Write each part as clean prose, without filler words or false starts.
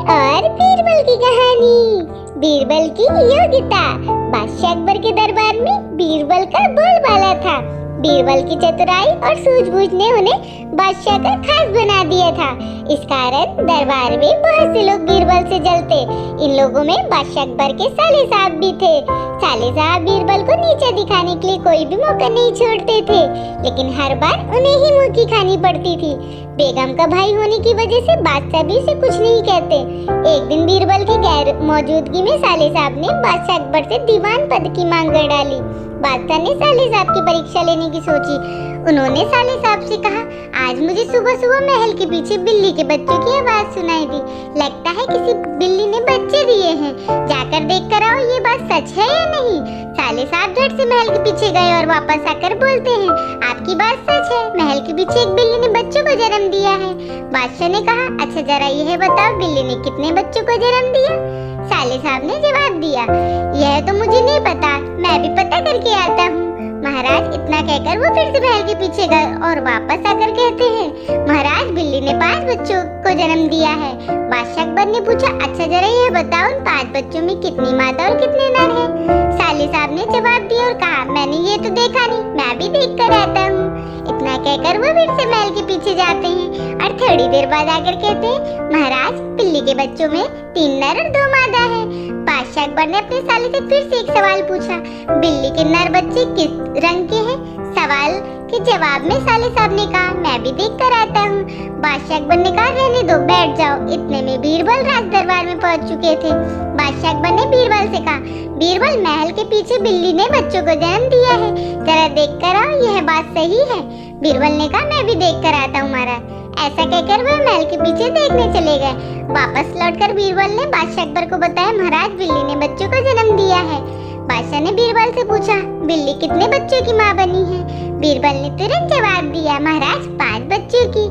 और बीरबल की कहानी। बीरबल की योग्यता। बादशाह अकबर के दरबार में बीरबल का बोलबाला था। बीरबल की चतुराई और सूझबूझ ने उन्हें बादशाह का खास बना दिया था। इस कारण दरबार में बहुत से लोग बीरबल से जलते। इन लोगों में बादशाह अकबर के साले साहब भी थे। साले साहब बीरबल को नीचा दिखाने के लिए कोई भी मौका नहीं छोड़ते थे, लेकिन हर बार उन्हें ही मुंह की खानी पड़ती थी। बेगम का भाई होने की वजह से बादशाह भी उसे कुछ नहीं कहते। एक दिन बीरबल की गैर मौजूदगी में साले साहब ने बादशाह अकबर से दीवान पद की मांग कर डाली। बादशाह ने साले साहब की परीक्षा लेने की सोची। उन्होंने साले साहब से कहा, आज मुझे सुबह सुबह महल के पीछे बिल्ली के बच्चों की आवाज सुनाई दी। लगता है किसी बिल्ली ने बच्चे दिए हैं। जाकर देख कर आओ ये बात सच है या नहीं। साले साहब झट से महल के पीछे गए और वापस आकर बोलते हैं, आपकी बात सच है, महल के पीछे एक बिल्ली ने बच्चों को जन्म दिया है। बादशाह ने कहा, अच्छा जरा यह बताओ बिल्ली ने कितने बच्चों को जन्म दिया। साले साहब ने जवाब दिया, यह तो मुझे नहीं पता, मैं भी पता करके आता हूँ। महाराज इतना कहकर वो फिर से महल के पीछे गए और वापस आकर कहते हैं, महाराज बिल्ली ने 5 बच्चों को जन्म दिया है। बादशाह अकबर ने पूछा, अच्छा जरा यह बताओ उन 5 बच्चों में कितनी मादा और कितने नर हैं। साले साहब ने जवाब दिया और कहा, मैंने ये तो देखा नहीं, मैं भी देख कर आता हूँ। इतना कहकर वो फिर से महल के पीछे जाते हैं और थोड़ी देर बाद आकर कहते हैं, महाराज बिल्ली के बच्चों में 3 नर और 2 मादा है। बादशाह अकबर ने अपने साले से फिर से एक सवाल पूछा, बिल्ली के नर बच्चे किस रंग के हैं। सवाल के जवाब में साले साहब ने कहा, मैं भी देख कर आता हूँ। बादशाह अकबर ने कहा, रहने दो, बैठ जाओ। इतने में बीरबल राज दरबार में पहुंच चुके थे। बादशाह अकबर ने बीरबल से कहा, बीरबल महल के पीछे बिल्ली ने बच्चों को जन्म दिया है, जरा देख कर आओ यह बात सही है। बीरबल ने कहा, मैं भी देख कर आता हूँ महाराज। ऐसा कहकर वह महल के पीछे देखने चले गए। वापस लौटकर बीरबल ने बादशाह अकबर को बताया, महाराज बिल्ली ने बच्चों को जन्म दिया है। बादशाह ने बीरबल से पूछा, बिल्ली कितने बच्चों की माँ बनी है। बीरबल ने तुरंत जवाब दिया, महाराज 5 बच्चों की।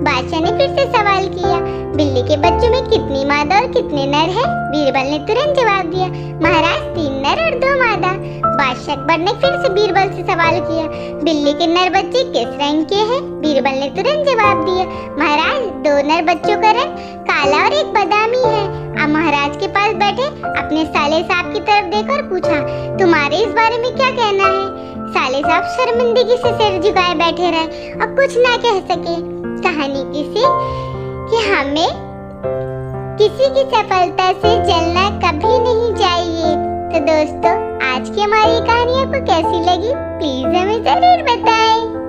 बादशाह ने फिर से सवाल किया, बिल्ली के बच्चों में कितनी मादा और कितने नर है। बीरबल ने तुरंत जवाब दिया, महाराज 3 नर और 2 मादा। बादशाह अकबर ने फिर से बीरबल से सवाल किया, बिल्ली के नर बच्चे किस रंग के हैं। बीरबल ने तुरंत जवाब दिया, महाराज 2 नर बच्चों का रंग काला और एक बादामी है। अब महाराज के पास बैठे अपने साले साहब की तरफ देखकर पूछा, तुम्हारे इस बारे में क्या कहना है। साले साहब शर्मिंदगी से सिर झुकाए बैठे रहे और कुछ ना कह सके। कहानी किसी कि हमें किसी की सफलता से जलना कभी नहीं चाहिए। तो दोस्तों आज की हमारी कहानी आपको कैसी लगी प्लीज हमें जरूर बताएं।